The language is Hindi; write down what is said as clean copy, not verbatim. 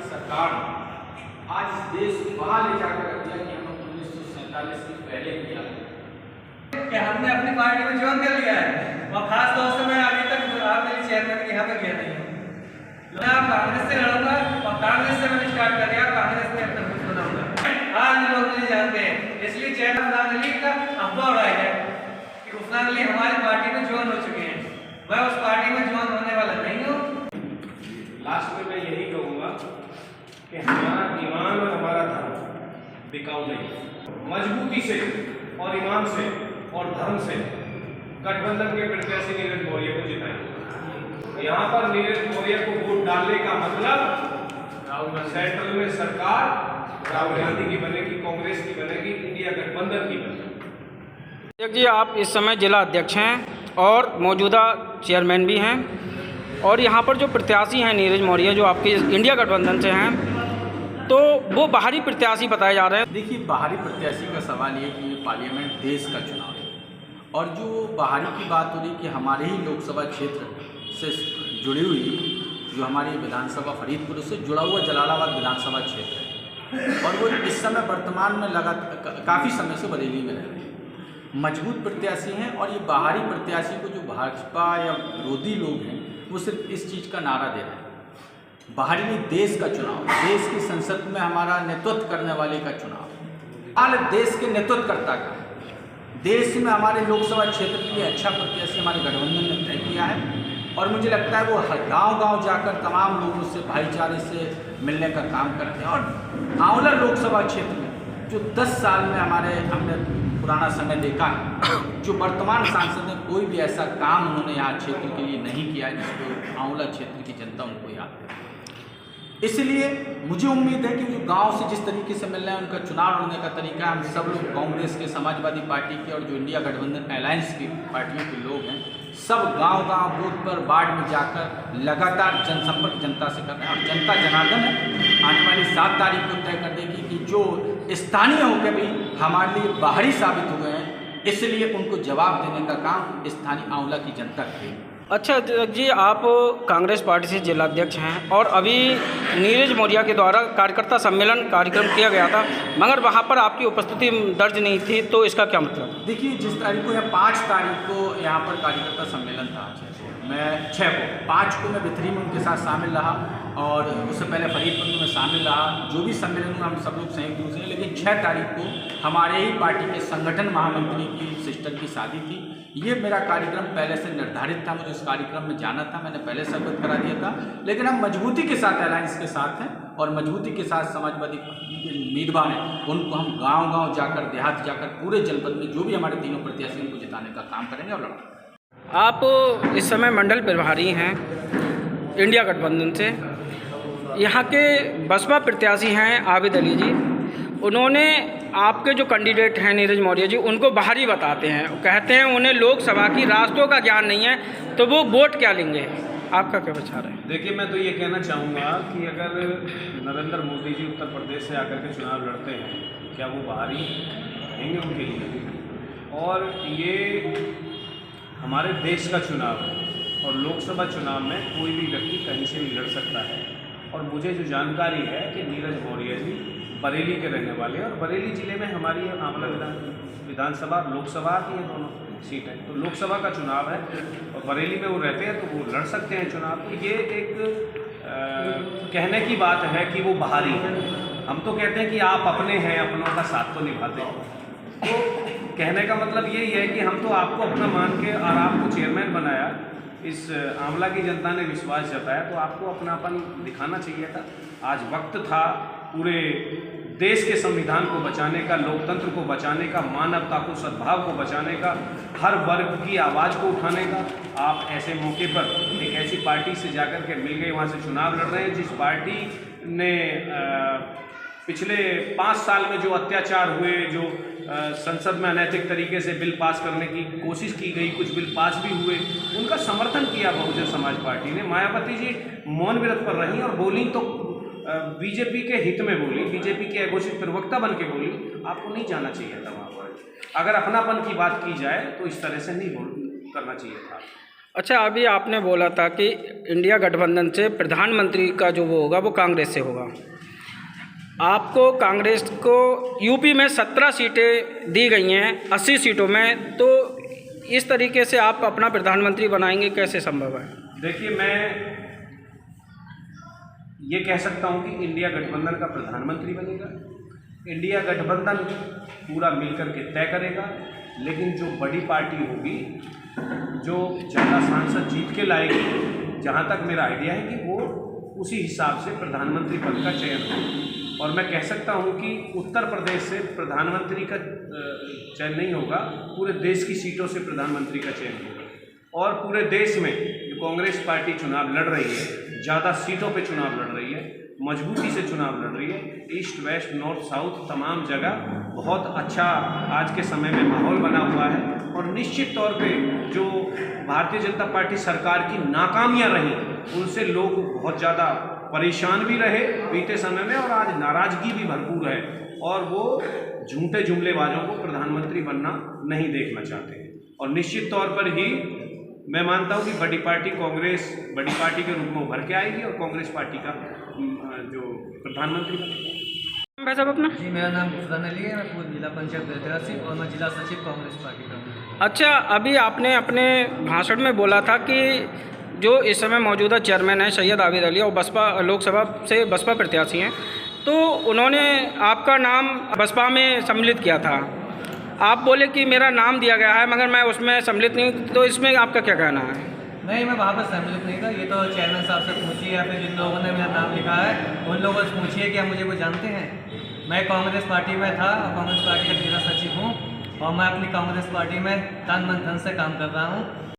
सरकार आज देश वहाँ ले जाकर रख दिया कि हम 1947 के पहले किया कि हमने अपनी पार्टी में ज्वाइन कर लिया है और खास तौर से मैं अभी तक आप मेरी चेयरमैन के यहाँ पे गया नहीं हूँ। मैं कांग्रेस से लड़ूंगा और कांग्रेस से मैंने स्टार्ट कर दिया, कांग्रेस में अपना कुछ बनाऊंगा। आज लोग मुझे जानते हैं, इसलिए चेयरमैन उस्मान अली का अफवाह उड़ाया है कि उस्मान अली हमारी पार्टी में ज्वाइन हो चुके हैं। मैं उस पार्टी में ज्वाइन होने वाला नहीं हूँ। लास्ट में मैं यही कहूँगा कि हमारा ईमान और हमारा धर्म बिकाऊ नहीं। मजबूती से और ईमान से और धर्म से गठबंधन के प्रत्याशी नीरज मौर्य को जिताएंगे। यहाँ पर नीरज मौर्य को वोट डालने का मतलब सेंट्रल में सरकार राहुल गांधी की बनेगी, कांग्रेस की बनेगी, इंडिया गठबंधन की बनेगी। जी, आप इस समय जिला अध्यक्ष हैं और मौजूदा चेयरमैन भी हैं, और यहाँ पर जो प्रत्याशी हैं नीरज मौर्य जो आपके इंडिया गठबंधन से हैं, तो वो बाहरी प्रत्याशी बताए जा रहे हैं। देखिए, बाहरी प्रत्याशी का सवाल ये कि पार्लियामेंट देश का चुनाव है, और जो बाहरी की बात हो रही कि हमारे ही लोकसभा क्षेत्र से जुड़ी हुई जो हमारी विधानसभा फरीदपुर से जुड़ा हुआ जलालाबाद विधानसभा क्षेत्र है, और वो इस समय वर्तमान में काफ़ी समय से बरेली में रह रहे हैं, मजबूत प्रत्याशी हैं। और ये बाहरी प्रत्याशी को जो भाजपा या विरोधी लोग हैं वो सिर्फ इस चीज़ का नारा दे रहे हैं। बाहरी नहीं, देश का चुनाव, देश की संसद में हमारा नेतृत्व करने वाले का चुनाव, हाल देश के नेतृत्वकर्ता का, देश में हमारे लोकसभा क्षेत्र के लिए अच्छा प्रत्याशी हमारे गठबंधन ने तय किया है। और मुझे लगता है वो हर गांव जाकर तमाम लोगों से भाईचारे से मिलने का काम करते हैं। और आंवला लोकसभा क्षेत्र में जो 10 साल में हमने पुराना समय देखा है, जो वर्तमान सांसद ने कोई भी ऐसा काम उन्होंने यहाँ क्षेत्र के लिए नहीं किया जिसको आंवला क्षेत्र की जनता उनको याद करे। इसलिए मुझे उम्मीद है कि जो गांव से जिस तरीके से मिल रहे हैं उनका चुनाव लड़ने का तरीका, हम सब लोग कांग्रेस के, समाजवादी पार्टी के और जो इंडिया गठबंधन अलायंस की पार्टियों के लोग हैं, सब गांव बूथ पर वार्ड में जाकर लगातार जनसंपर्क जनता से कर रहे हैं। और जनता जनार्दन है, आने वाली 7 तारीख को तय कर देगी कि जो स्थानीय होकर भी हमारे लिए बाहरी साबित हुए हैं, इसलिए उनको जवाब देने का काम स्थानीय आंवला की जनता करेगी। अच्छा जी, आप कांग्रेस पार्टी से जिला अध्यक्ष हैं और अभी नीरज मौर्य के द्वारा कार्यकर्ता सम्मेलन कार्यक्रम किया गया था, मगर वहाँ पर आपकी उपस्थिति दर्ज नहीं थी, तो इसका क्या मतलब? देखिए, जिस तारीख को या 5 तारीख को यहाँ पर कार्यकर्ता सम्मेलन था, मैं 6 को 5 को मैं बिथरी में उनके साथ शामिल रहा, और उससे पहले फरीदपुर में शामिल रहा। जो भी सम्मेलन में हम सब लोग संयुक्त रूप से, लेकिन 6 तारीख को हमारे ही पार्टी के संगठन महामंत्री की सिस्टर की शादी थी। ये मेरा कार्यक्रम पहले से निर्धारित था, मुझे इस कार्यक्रम में जाना था, मैंने पहले से अवगत करा दिया था। लेकिन हम मजबूती के साथ अलायंस के साथ हैं और मजबूती के साथ समाजवादी पार्टी के उम्मीदवार हैं, उनको हम गाँव जाकर, देहात जाकर, पूरे जनपद में जो भी हमारे तीनों प्रत्याशी उनको जिताने का काम करेंगे और लड़ेंगे। आप इस समय मंडल प्रभारी हैं इंडिया गठबंधन से। यहाँ के बसपा प्रत्याशी हैं आबिद अली जी, उन्होंने आपके जो कैंडिडेट हैं नीरज मौर्य जी, उनको बाहरी बताते हैं, कहते हैं उन्हें लोकसभा की रास्तों का ज्ञान नहीं है, तो वो वोट क्या लेंगे? आपका क्या विचार है? देखिए, मैं तो ये कहना चाहूँगा कि अगर नरेंद्र मोदी जी उत्तर प्रदेश से आकर के चुनाव लड़ते हैं, क्या वो बाहरी रहेंगे उनके लिए? और ये हमारे देश का चुनाव है और लोकसभा चुनाव में कोई भी व्यक्ति कहीं से भी लड़ सकता है। और मुझे जो जानकारी है कि नीरज मौर्य जी बरेली के रहने वाले हैं, और बरेली ज़िले में हमारी आंवला विधानसभा लोकसभा की दोनों सीट है, तो लोकसभा का चुनाव है और बरेली में वो रहते हैं, तो वो लड़ सकते हैं चुनाव। तो ये एक कहने की बात है कि वो बाहरी है। हम तो कहते हैं कि आप अपने हैं, अपनों का साथ तो निभाते हैं। तो कहने का मतलब यही है कि हम तो आपको अपना मान के और आपको चेयरमैन बनाया, इस आंवला की जनता ने विश्वास जताया, तो आपको अपनापन दिखाना चाहिए था। आज वक्त था पूरे देश के संविधान को बचाने का, लोकतंत्र को बचाने का, मानवता को, सद्भाव को बचाने का, हर वर्ग की आवाज़ को उठाने का। आप ऐसे मौके पर एक ऐसी पार्टी से जाकर के मिल गए, वहाँ से चुनाव लड़ रहे हैं जिस पार्टी ने पिछले 5 साल में जो अत्याचार हुए, जो संसद में अनैतिक तरीके से बिल पास करने की कोशिश की गई, कुछ बिल पास भी हुए, उनका समर्थन किया बहुजन समाज पार्टी ने। मायावती जी मौन व्रत पर रहीं और बोली तो बीजेपी के हित में बोली, बीजेपी के घोषित प्रवक्ता बन के बोली। आपको नहीं जाना चाहिए था वहाँ पर। अगर अपनापन की बात की जाए तो इस तरह से नहीं करना चाहिए था। अच्छा, अभी आपने बोला था कि इंडिया गठबंधन से प्रधानमंत्री का जो वो होगा वो कांग्रेस से होगा। आपको कांग्रेस को यूपी में 17 सीटें दी गई हैं 80 सीटों में, तो इस तरीके से आप अपना प्रधानमंत्री बनाएंगे, कैसे संभव है? देखिए, मैं ये कह सकता हूँ कि इंडिया गठबंधन का प्रधानमंत्री बनेगा। इंडिया गठबंधन पूरा मिलकर के तय करेगा, लेकिन जो बड़ी पार्टी होगी, जो ज़्यादा सांसद जीत के लाएगी, जहाँ तक मेरा आइडिया है कि वो उसी हिसाब से प्रधानमंत्री पद का चयन होगा। और मैं कह सकता हूँ कि उत्तर प्रदेश से प्रधानमंत्री का चयन नहीं होगा, पूरे देश की सीटों से प्रधानमंत्री का चयन होगा। और पूरे देश में जो कांग्रेस पार्टी चुनाव लड़ रही है, ज़्यादा सीटों पे चुनाव लड़ रही है, मजबूती से चुनाव लड़ रही है, ईस्ट वेस्ट नॉर्थ साउथ तमाम जगह बहुत अच्छा आज के समय में माहौल बना हुआ है। और निश्चित तौर पे जो भारतीय जनता पार्टी सरकार की नाकामियां रहीं, उनसे लोग बहुत ज़्यादा परेशान भी रहे बीते समय में, और आज नाराज़गी भी भरपूर है, और वो झूठे जुमलेबाजों को प्रधानमंत्री बनना नहीं देखना चाहते हैं। और निश्चित तौर पर ही मैं मानता हूँ कि बड़ी पार्टी कांग्रेस बड़ी पार्टी के रूप में उभर के आएगी और कांग्रेस पार्टी का जो प्रधानमंत्री बनेगा। भाई साहब अपना? जी, मेरा नाम गुफरान अली है, मैं पूर्व जिला पंचायत बेलतरा से, और मैं जिला सचिव कांग्रेस पार्टी का हूँ। अच्छा, अभी आपने अपने भाषण में बोला था कि जो इस समय मौजूदा चेयरमैन है सैयद आबिद अली, और बसपा लोकसभा से बसपा प्रत्याशी हैं, तो उन्होंने आपका नाम बसपा में सम्मिलित किया था। आप बोले कि मेरा नाम दिया गया है मगर मैं उसमें सम्मिलित नहीं हूँ, तो इसमें आपका क्या कहना है? नहीं, मैं वहाँ पर सम्मिलित नहीं था। ये तो चेयरमैन साहब से पूछिए, या फिर जिन लोगों ने मेरा नाम लिखा है उन लोगों से पूछिए कि मुझे वो जानते हैं। मैं कांग्रेस पार्टी में था और कांग्रेस पार्टी का जिला सचिव हूँ, और मैं अपनी कांग्रेस पार्टी में तन मन धन से काम कर रहा हूँ।